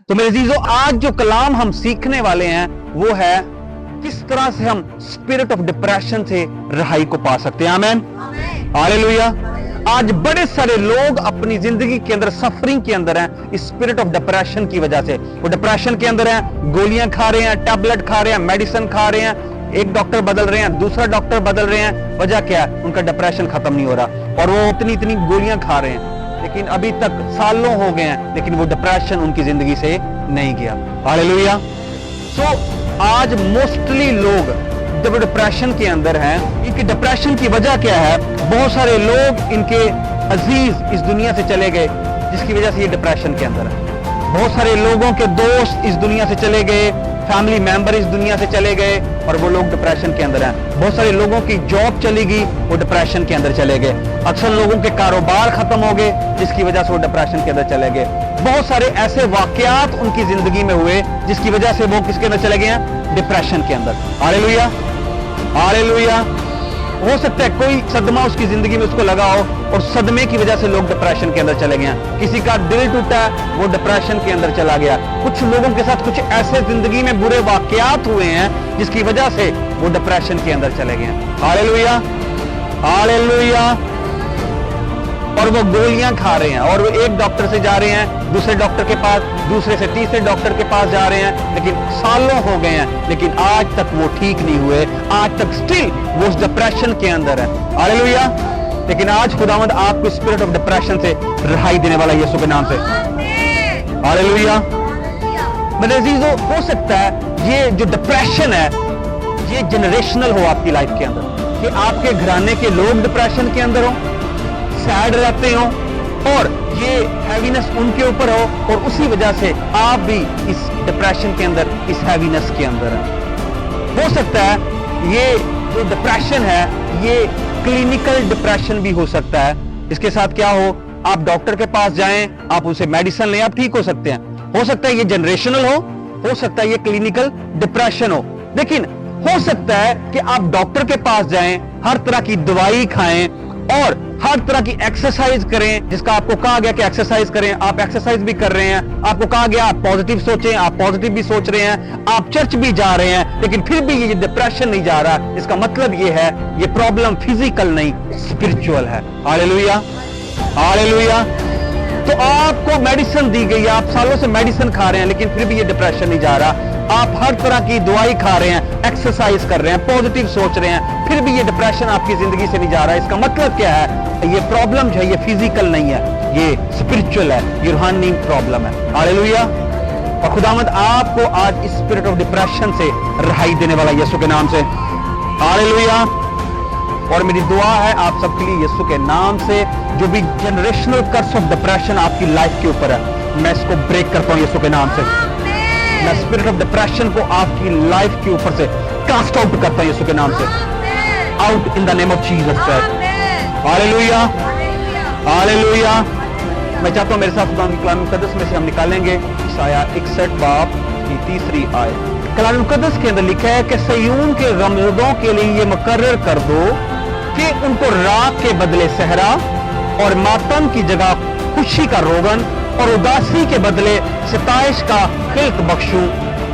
तो मेरे अजीजों, आज जो कलाम हम सीखने वाले हैं वो है किस तरह से हम स्पिरिट ऑफ डिप्रेशन से रहाई को पा सकते हैं। आमीन, हालेलुया। आज बड़े सारे लोग अपनी जिंदगी के अंदर सफरिंग के अंदर हैं इस स्पिरिट ऑफ डिप्रेशन की वजह से। वो डिप्रेशन के अंदर हैं, गोलियां खा रहे हैं, टैबलेट खा रहे हैं, मेडिसिन खा रहे हैं, एक डॉक्टर बदल रहे हैं, दूसरा डॉक्टर बदल रहे हैं। वजह क्या है? उनका डिप्रेशन खत्म नहीं हो रहा और वो इतनी गोलियां खा रहे हैं, लेकिन अभी तक सालों हो गए हैं, लेकिन वो डिप्रेशन उनकी जिंदगी से नहीं गया। हालेलुया। सो आज मोस्टली लोग जब डिप्रेशन के अंदर हैं, इनकी डिप्रेशन की वजह क्या है? बहुत सारे लोग इनके अजीज इस दुनिया से चले गए, जिसकी वजह से ये डिप्रेशन के अंदर है। बहुत सारे लोगों के दोस्त इस दुनिया से चले गए, फैमिली मेंबर इस दुनिया से चले गए और वो लोग डिप्रेशन के अंदर हैं। बहुत सारे लोगों की जॉब चली गई, वो डिप्रेशन के अंदर चले गए। अक्सर लोगों के कारोबार खत्म हो गए, जिसकी वजह से वो डिप्रेशन के अंदर चले गए। बहुत सारे ऐसे वाकयात उनकी जिंदगी में हुए जिसकी वजह से वो किसके अंदर चले गए हैं? डिप्रेशन के अंदर। Hallelujah, hallelujah. हो सकता है कोई सदमा उसकी जिंदगी में उसको लगा हो और सदमे की वजह से लोग डिप्रेशन के अंदर चले गए हैं। किसी का दिल टूटा है, वो डिप्रेशन के अंदर चला गया। कुछ लोगों के साथ कुछ ऐसे जिंदगी में बुरे वाकयात हुए हैं जिसकी वजह से वो डिप्रेशन के अंदर चले गए हैं। Hallelujah, hallelujah. और वो गोलियां खा रहे हैं और वो एक डॉक्टर से जा रहे हैं दूसरे डॉक्टर के पास, दूसरे से तीसरे डॉक्टर के पास जा रहे हैं, लेकिन सालों हो गए हैं, लेकिन आज तक वो ठीक नहीं हुए। आज तक स्टिल वो उस डिप्रेशन के अंदर है। हालेलुया। लेकिन आज खुदावंद आपको स्पिरिट ऑफ डिप्रेशन से रिहाई देने वाला यीशु के नाम से। हालेलुया। मेरे अजीजों, हो सकता है ये जो डिप्रेशन है ये जनरेशनल हो आपकी लाइफ के अंदर, कि आपके घराने के लोग डिप्रेशन के अंदर हो, सैड रहते हो और ये हैवीनेस उनके ऊपर हो और उसी वजह से आप भी इस डिप्रेशन के अंदर, इस हैवीनेस के अंदर हैं। हो सकता है ये जो डिप्रेशन है ये क्लिनिकल डिप्रेशन भी हो सकता है। इसके साथ क्या हो, आप डॉक्टर के पास जाएं, आप उनसे मेडिसिन लें, आप ठीक हो सकते हैं। हो सकता है ये जनरेशनल हो सकता है ये क्लिनिकल डिप्रेशन हो। लेकिन हो सकता है कि आप डॉक्टर के पास जाएं, हर तरह की दवाई खाएं और हर तरह की एक्सरसाइज करें, जिसका आपको कहा गया कि एक्सरसाइज करें, आप एक्सरसाइज भी कर रहे हैं। आपको कहा गया आप पॉजिटिव सोचें, आप पॉजिटिव भी सोच रहे हैं, आप चर्च भी जा रहे हैं, लेकिन फिर भी ये डिप्रेशन नहीं जा रहा। इसका मतलब ये है ये प्रॉब्लम फिजिकल नहीं, स्पिरिचुअल है। Hallelujah, hallelujah. तो आपको मेडिसिन दी गई, आप सालों से मेडिसिन खा रहे हैं, लेकिन फिर भी ये डिप्रेशन नहीं जा रहा। आप हर तरह की दवाई खा रहे हैं, एक्सरसाइज कर रहे हैं, पॉजिटिव सोच रहे हैं, फिर भी ये डिप्रेशन आपकी जिंदगी से नहीं जा रहा है। इसका मतलब क्या है? ये प्रॉब्लम जो है ये फिजिकल नहीं है, ये स्पिरिचुअल है, ये रूहानी प्रॉब्लम है। हालेलुया। और खुदावंद आपको आज इस स्पिरिट ऑफ डिप्रेशन से रिहाई देने वाला यीशु के नाम से। हालेलुया। और मेरी दुआ है आप सबके लिए यीशु के नाम से, जो भी जनरेशनल कर्स ऑफ डिप्रेशन आपकी लाइफ के ऊपर है, मैं इसको ब्रेक करता हूं यीशु के नाम से। मैं स्पिरिट ऑफ डिप्रेशन को आपकी लाइफ के ऊपर से कास्ट आउट करता हूं यीशु के नाम से। Out in the name of Jesus Christ. Hallelujah, hallelujah. मैं चाहता हूं मेरे साथ खुदा की कलाम मुकद्दस में से हम निकालेंगे ईसाया 61 बाब की 3री आयत। कलाम मुकद्दस के अंदर लिखा है कि सयून के गमज़दों के लिए ये मुकर्रर कर दो कि उनको राख के बदले सहरा और मातम की जगह खुशी का रोगन और उदासी के बदले सताइश का खिल्क बख्शूं,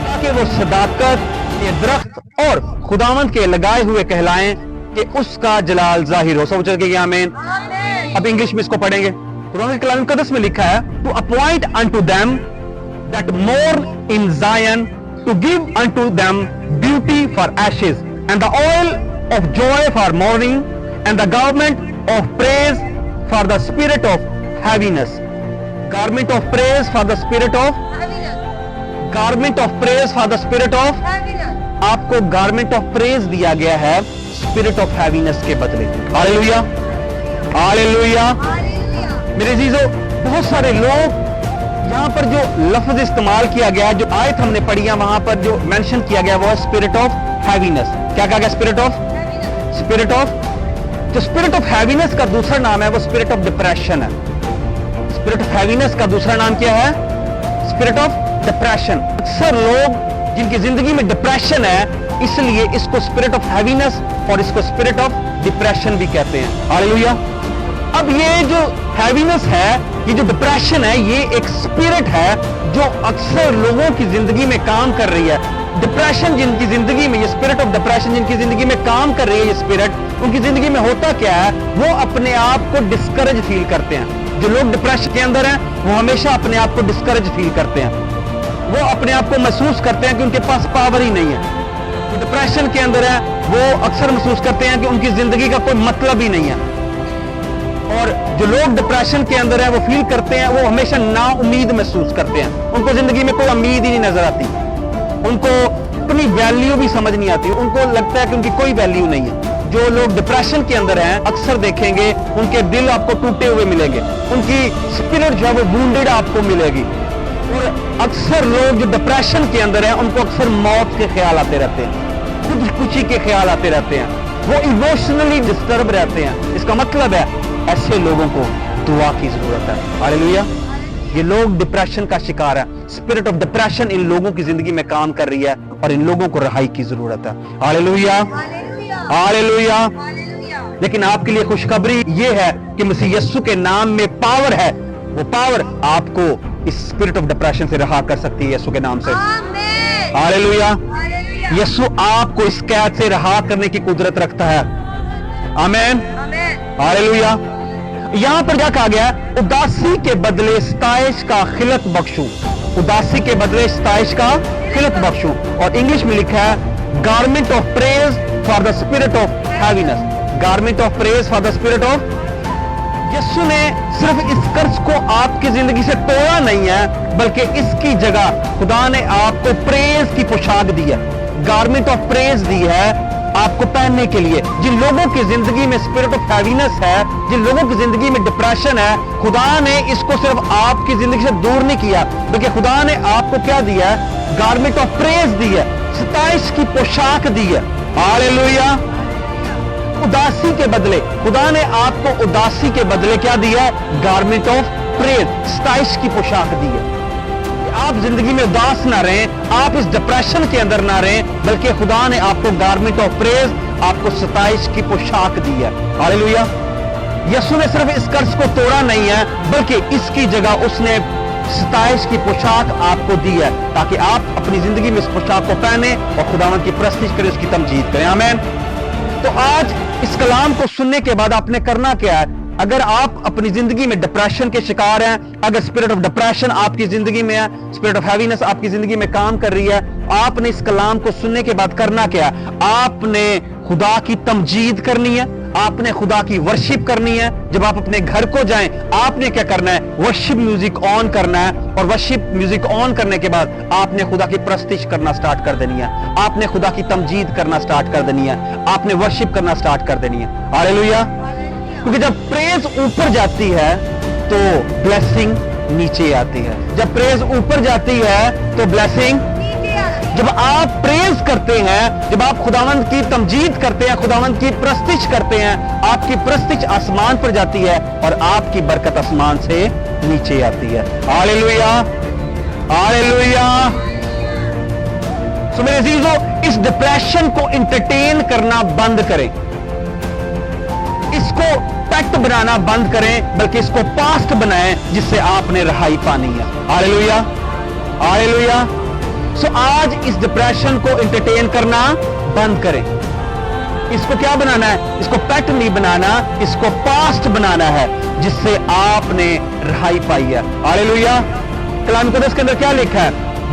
ताकि वो सदाकत के दरख्त और खुदावंद के लगाए हुए कहलाएं कि उसका जलाल जाहिर हो। सब चल के आमीन। अब इंग्लिश में इसको पढ़ेंगे। खुदावंद के कलाम मुकद्दस में लिखा है, to appoint unto them that mourn in Zion, to give unto them beauty for ashes and the oil of joy for mourning and the garment of praise for the spirit of heaviness. Garment of praise for the spirit of, garment of praise for the spirit of, आपको garment of praise दिया गया है spirit of heaviness के बदले। Hallelujah, hallelujah. मेरे अजीजों, बहुत सारे लोग यहां पर जो लफ्ज इस्तेमाल किया गया है, जो आयत हमने पढ़ी है, वहां पर जो मेंशन किया गया वो है स्पिरिट ऑफ हैवीनेस। क्या कहा गया? Spirit of, spirit of. जो स्पिरिट ऑफ हैवीनेस का दूसरा नाम है वो स्पिरिट ऑफ डिप्रेशन है। स्पिरिट ऑफ हैवीनेस का दूसरा नाम क्या है? Spirit of depression. अक्सर लोग जिनकी जिंदगी में डिप्रेशन है, इसलिए इसको स्पिरिट ऑफ हैवीनेस और इसको स्पिरिट ऑफ डिप्रेशन भी कहते हैं। हालेलुया। اب یہ جو ہیوینس ہے, یہ جو ڈپریشن ہے, یہ ایک اسپرٹ ہے جو اکثر لوگوں کی زندگی میں کام کر رہی ہے. ڈپریشن جن کی زندگی میں, یہ اسپرٹ آف ڈپریشن جن کی زندگی میں کام کر رہی ہے, یہ اسپرٹ ان کی زندگی میں ہوتا کیا ہے, وہ اپنے آپ کو ڈسکریج فیل کرتے ہیں. جو لوگ ڈپریشن کے اندر ہیں وہ ہمیشہ اپنے آپ کو ڈسکریج فیل کرتے ہیں. وہ اپنے آپ کو محسوس کرتے ہیں کہ ان کے پاس پاور ہی نہیں ہے. جو ڈپریشن کے اندر ہے وہ اکثر محسوس کرتے ہیں کہ ان کی زندگی کا کوئی مطلب ہی نہیں ہے. اور جو لوگ ڈپریشن کے اندر ہیں وہ فیل کرتے ہیں, وہ ہمیشہ نا امید محسوس کرتے ہیں. ان کو زندگی میں کوئی امید ہی نہیں نظر آتی, ان کو اپنی ویلیو بھی سمجھ نہیں آتی, ان کو لگتا ہے کہ ان کی کوئی ویلیو نہیں ہے. جو لوگ ڈپریشن کے اندر ہیں اکثر دیکھیں گے ان کے دل آپ کو ٹوٹے ہوئے ملیں گے, ان کی اسپرٹ جو ہے وہ وونڈڈ آپ کو ملے گی. اور اکثر لوگ جو ڈپریشن کے اندر ہیں ان کو اکثر موت کے خیال آتے رہتے ہیں, خودکشی کے خیال آتے رہتے ہیں, وہ ایموشنلی ڈسٹرب رہتے ہیں. اس کا مطلب ہے ایسے لوگوں کو دعا کی ضرورت ہے. ہاللیلویا. یہ لوگ ڈپریشن کا شکار ہیں, اسپرٹ آف ڈپریشن ان لوگوں کی زندگی میں کام کر رہی ہے اور ان لوگوں کو رہائی کی ضرورت ہے. ہاللیلویا, ہاللیلویا. لیکن آپ کے لیے خوشخبری یہ ہے کہ مسیح یسوع کے نام میں پاور ہے, وہ پاور آپ کو اس اسپرٹ آف ڈپریشن سے رہا کر سکتی ہے یسوع کے نام سے. ہاللیلویا. یسوع آپ کو اس قید سے رہا کرنے کی قدرت رکھتا ہے. آمین, ہاللیلویا. یہاں پر کیا کہا گیا ہے, اداسی کے بدلے ستائش کا خلت بخشو. اداسی کے بدلے ستائش کا خلت بخشو. اور انگلش میں لکھا ہے garment of praise for the spirit of heaviness. Garment of praise for the spirit of. یسوع نے صرف اس قرض کو آپ کی زندگی سے توڑا نہیں ہے, بلکہ اس کی جگہ خدا نے آپ کو پریز کی پوشاک دی ہے, گارمنٹ آف پریز دی ہے آپ کو پہننے کے لیے. جن لوگوں کی زندگی میں اسپرٹ آف ہیوینس ہے, جن لوگوں کی زندگی میں ڈپریشن ہے, خدا نے اس کو صرف آپ کی زندگی سے دور نہیں کیا, بلکہ خدا نے آپ کو کیا دیا ہے, گارمنٹ آف پریز دی ہے, ستائش کی پوشاک دی ہے. ہاللیلویا. اداسی کے بدلے خدا نے آپ کو اداسی کے بدلے کیا دیا ہے, گارمنٹ آف پریز, ستائش کی پوشاک دی ہے. آپ زندگی میں اداس نہ رہیں, آپ اس ڈپریشن کے اندر نہ رہیں, بلکہ خدا نے آپ کو گارمنٹ آف پریز, آپ کو ستائش کی پوشاک دی ہے. ہاللیلویا. یسوع نے صرف اس قرض کو توڑا نہیں ہے, بلکہ اس کی جگہ اس نے ستائش کی پوشاک آپ کو دی ہے, تاکہ آپ اپنی زندگی میں اس پوشاک کو پہنیں اور خداوند کی پرستش کریں, اس کی تمجید کریں. آمین. تو آج اس کلام کو سننے کے بعد آپ نے کرنا کیا ہے؟ اگر آپ اپنی زندگی میں ڈپریشن کے شکار ہیں, اگر اسپرٹ آف ڈپریشن آپ کی زندگی میں ہے, اسپرٹ آف ہیوینس آپ کی زندگی میں کام کر رہی ہے, آپ نے اس کلام کو سننے کے بعد کرنا کیا ہے؟ آپ نے خدا کی تمجید کرنی ہے, آپ نے خدا کی ورشپ کرنی ہے. جب آپ اپنے گھر کو جائیں آپ نے کیا کرنا ہے, ورشپ میوزک آن کرنا ہے, اور ورشپ میوزک آن کرنے کے بعد آپ نے خدا کی پرستش کرنا سٹارٹ کر دینی ہے, آپ نے خدا کی تمجید کرنا سٹارٹ کر دینی ہے, آپ نے ورشپ کرنا سٹارٹ کر دینی ہے. ہاللیلویا. کیونکہ جب پریز اوپر جاتی ہے تو بلیسنگ نیچے آتی ہے. جب پریز اوپر جاتی ہے تو بلیسنگ. جب آپ پریز کرتے ہیں, جب آپ خداوند کی تمجید کرتے ہیں, خداوند کی پرستش کرتے ہیں, آپ کی پرستش آسمان پر جاتی ہے اور آپ کی برکت آسمان سے نیچے آتی ہے. ہاللیلویا, ہاللیلویا. سو میرے عزیزو, اس ڈپریشن کو انٹرٹین کرنا بند کریں, اس کو پیٹ بنانا بند کریں, بلکہ اس کو پاسٹ بنائیں جس سے آپ نے رہائی پانی ہے. ہاللیلویا, ہاللیلویا. سو آج اس ڈپریشن کو انٹرٹین کرنا بند کریں. اس کو کیا بنانا ہے؟ اس کو پیٹ نہیں بنانا, اس کو پاسٹ بنانا ہے جس سے آپ نے رہائی پائی ہے. ہاللیلویا. کلام مقدس کے اندر کیا لکھا ہے؟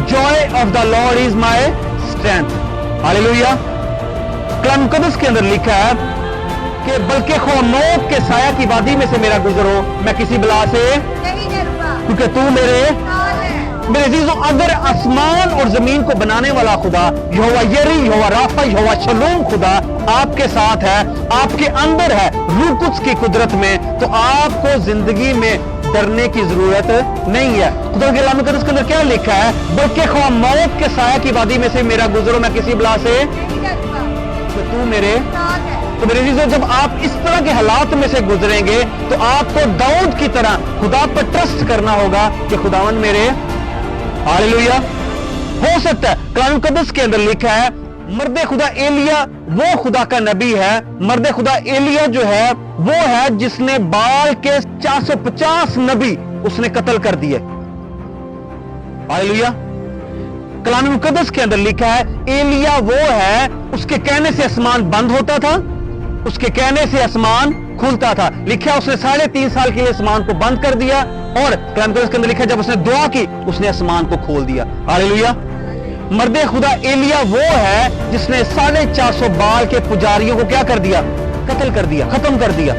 Joy of the Lord is my strength. Hallelujah. کلام مقدس کے اندر لکھا ہے کہ بلکہ خواہ موت کے سایہ کی وادی میں سے میرا گزرو, میں کسی بلا سے نہیں ڈروں, کیونکہ تو میرے عزیزوں. اگر آسمان اور زمین کو بنانے والا خدا یہوہ یری, یہوہ رافع, یہوہ شلوم خدا آپ کے ساتھ ہے, آپ کے اندر ہے روح قدس کی قدرت میں, تو آپ کو زندگی میں ڈرنے کی ضرورت نہیں ہے. خدا کے کلام مقدس کے اندر کیا لکھا ہے؟ بلکہ خواہ موت کے سایہ کی وادی میں سے میرا گزرو, میں کسی بلا سے کہ تو میرے. تو میرے عزیزوں, جب آپ اس طرح کے حالات میں سے گزریں گے تو آپ کو داؤد کی طرح خدا پر ٹرسٹ کرنا ہوگا کہ خداوند میرے. ہاللیلویا. ہو سکتا ہے کلام مقدس کے اندر لکھا ہے مرد خدا ایلیا वो खुदा का नबी है, मर्द खुदा एलिया जो है वो है जिसने बाल के 450 नबी उसने कत्ल कर दिए। हालेलुया। कलाम मुकद्दस के अंदर लिखा है एलिया वो है, उसके कहने से आसमान बंद होता था, उसके कहने से आसमान खुलता था। लिखा उसने 3.5 साल के लिए आसमान को बंद कर दिया, और कलाम मुकद्दस के अंदर लिखा जब उसने दुआ की उसने आसमान को खोल दिया। हालेलुया। मर्द खुदा एलिया वो है जिसने 450 बाल के पुजारियों को क्या कर दिया? कत्ल कर दिया, खत्म कर दिया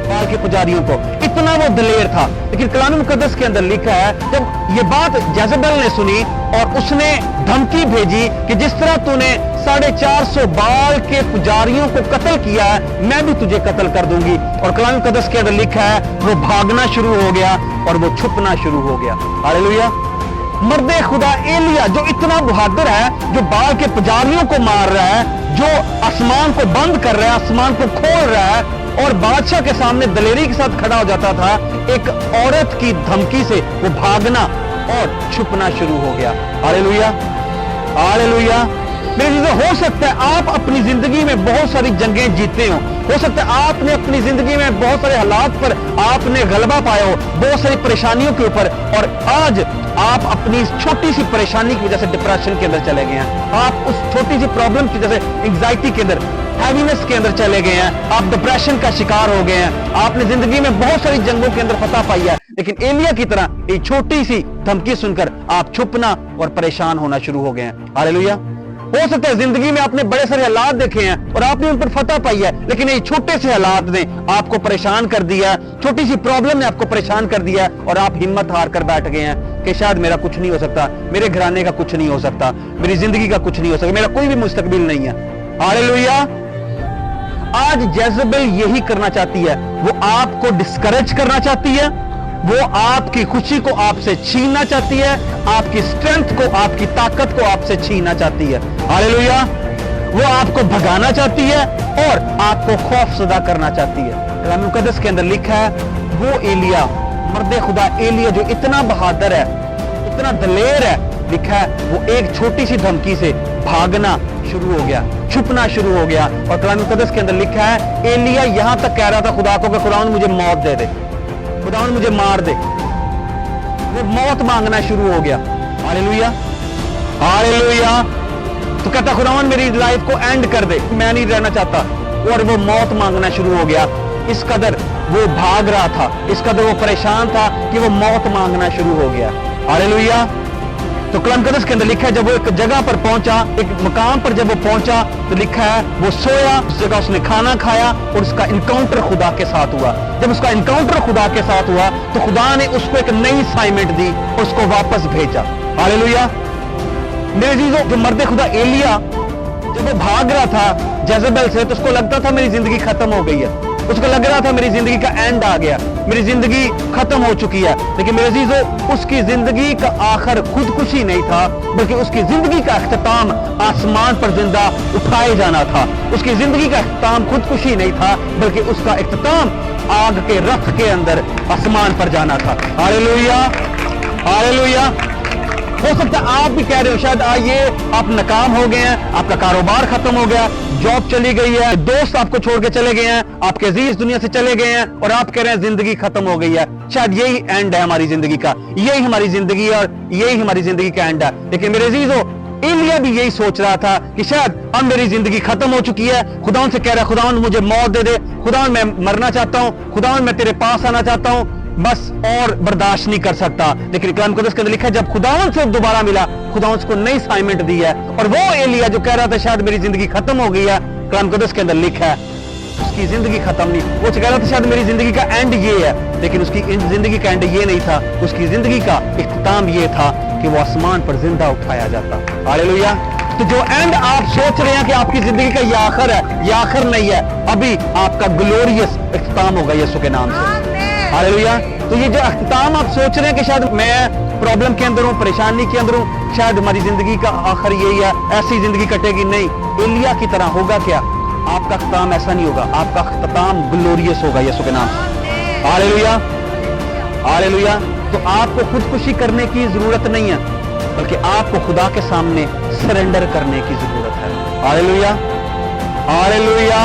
बाल के पुजारियों को। इतना वो दलेर था। लेकिन कलाम मुकद्दस के अंदर लिखा है जब ये बात जेज़ेबेल ने सुनी और उसने धमकी भेजी कि जिस तरह तूने 450 बाल के पुजारियों को कत्ल किया है, मैं भी तुझे कत्ल कर दूंगी। और कलाम मुकद्दस के अंदर लिखा है वो भागना शुरू हो गया और वो छुपना शुरू हो गया। हालेलुया। मर्द खुदा एलिया जो इतना बहादुर है, जो बाल के पुजारियों को मार रहा है, जो आसमान को बंद कर रहा है, आसमान को खोल रहा है और बादशाह के सामने दलेरी के साथ खड़ा हो जाता था, एक औरत की धमकी से वो भागना और छुपना शुरू हो गया। हालेलुया। हालेलुया। मेरे चीजें हो सकता है आप अपनी जिंदगी में बहुत सारी जंगें जीते हो सकता है आपने अपनी जिंदगी में बहुत सारे हालात पर आपने गलबा पाया हो, बहुत सारी परेशानियों के ऊपर, और आज आप अपनी छोटी सी परेशानी की वजह से डिप्रेशन के अंदर चले गए हैं, आप उस छोटी सी प्रॉब्लम की वजह से एंग्जाइटी के अंदर, हैवीनेस के अंदर चले गए हैं, आप डिप्रेशन का शिकार हो गए हैं, आपने जिंदगी में बहुत सारी जंगों के अंदर फतह पाई है, लेकिन एलिया की तरह एक छोटी सी धमकी सुनकर आप छुपना और परेशान होना शुरू हो गए हैं। हालेलुया। हो सकता है जिंदगी में आपने बड़े सारे हालात देखे हैं और आपने उन पर फतह पाई है, लेकिन ये छोटे से हालात ने आपको परेशान कर दिया, छोटी सी प्रॉब्लम ने आपको परेशान कर दिया और आप हिम्मत हार कर बैठ गए हैं कि शायद मेरा कुछ नहीं हो सकता, मेरे घराने का कुछ नहीं हो सकता, मेरी जिंदगी का कुछ नहीं हो सकता, मेरा कोई भी मुस्तकबिल नहीं है। हालेलुया। आज जेज़ेबेल यही करना चाहती है, वो आपको डिस्करेज करना चाहती है, वो आपकी खुशी को आपसे छीनना चाहती है, आपकी स्ट्रेंथ को, आपकी ताकत को आपसे छीनना चाहती है। हालेलुया। वो आपको भगाना चाहती है और आपको खौफजदा करना चाहती है। कलाम मुकद्दस के अंदर लिखा है वो एलिया, मर्द खुदा एलिया जो इतना बहादुर है, इतना दलेर है, लिखा है वो एक छोटी सी धमकी से भागना शुरू हो गया, छुपना शुरू हो गया। और कलाम मुकद्दस के अंदर लिखा है एलिया यहां तक कह रहा था खुदा को कि खुदा मुझे मौत दे दे, खुदा मुझे मार दे, वो मौत मांगना शुरू हो गया। हालेलुया। हालेलुया। तो कहता खुदा मेरी लाइफ को एंड कर दे, मैं नहीं रहना चाहता, और वो मौत मांगना शुरू हो गया। इस कदर वो भाग रहा था, इस कदर वो परेशान था कि वो मौत मांगना शुरू हो गया। हालेलुया। तो कलाम मुकद्दस के अंदर लिखा है जब वो एक जगह पर पहुंचा, एक मकाम पर जब वो पहुंचा तो लिखा है वो सोया, उस जगह उसने खाना खाया और उसका इनकाउंटर खुदा के साथ हुआ। जब उसका इनकाउंटर खुदा के साथ हुआ तो खुदा ने उसको एक नई असाइनमेंट दी और उसको वापस भेजा। हालेलुया। मेरे जीजों, जो मर्द खुदा एलिया जब वो भाग रहा था जेज़ेबेल से, तो उसको लगता था मेरी जिंदगी खत्म हो गई है, उसको लग रहा था मेरी जिंदगी का एंड आ गया, मेरी जिंदगी खत्म हो चुकी है। लेकिन मेरे अजीजों, उसकी जिंदगी का आखिर खुदकुशी नहीं था, बल्कि उसकी जिंदगी का अख्ताम आसमान पर जिंदा उठाए जाना था। उसकी जिंदगी का अख्ताम खुदकुशी नहीं था, बल्कि उसका अख्ताम आग के रथ के अंदर आसमान पर जाना था। हालेलुया। हालेलुया। हो सकता है आप भी कह रहे हो शायद ये आप नाकाम हो गए हैं, आपका कारोबार खत्म हो गया, जॉब चली गई है, दोस्त आपको छोड़ के चले गए हैं, आपके अजीज दुनिया से चले गए हैं और आप कह रहे हैं जिंदगी खत्म हो गई है, शायद यही एंड है हमारी जिंदगी का, यही हमारी जिंदगी है और यही हमारी जिंदगी का एंड है। लेकिन मेरे अजीजों, एलिया भी यही सोच रहा था कि शायद अब मेरी जिंदगी खत्म हो चुकी है, खुदा से कह रहा है खुदा मुझे मौत दे दे, खुदा मैं मरना चाहता हूं, खुदा मैं तेरे पास आना चाहता हूं, बस और बर्दाश्त नहीं कर सकता। लेकिन कलाम मुकद्दस के अंदर लिखा है जब खुदावंद से दोबारा मिला, खुदावंद को नई असाइनमेंट दी है, और वो एलिया जो कह रहा था शायद मेरी जिंदगी खत्म हो गई है, कलाम मुकद्दस के अंदर लिखा है उसकी जिंदगी खत्म नहीं, वो कह रहा था शायद मेरी जिंदगी का एंड ये है, लेकिन उसकी जिंदगी का एंड ये नहीं था, उसकी जिंदगी का इख्तिताम ये था कि वो आसमान पर जिंदा उठाया जाता। हालेलुया। तो जो एंड आप सोच रहे हैं कि आपकी जिंदगी का ये आखिर है, ये आखिर नहीं है, अभी आपका ग्लोरियस इख्तिताम होगा यीशु के नाम से। हालेलुया। तो ये जो इख्तिताम आप सोच रहे हैं कि शायद मैं प्रॉब्लम के अंदर हूं, परेशानी के अंदर हूं, शायद हमारी जिंदगी का आखिर यही है, ऐसी जिंदगी कटेगी, नहीं, एलिया की तरह होगा क्या? आपका इख्तिताम ऐसा नहीं होगा, आपका इख्तिताम ग्लोरियस होगा यीशु के नाम से। हालेलुया। हालेलुया। तो आपको खुदकुशी करने की जरूरत नहीं है, बल्कि आपको खुदा के सामने सरेंडर करने की जरूरत है। हालेलुया। हालेलुया।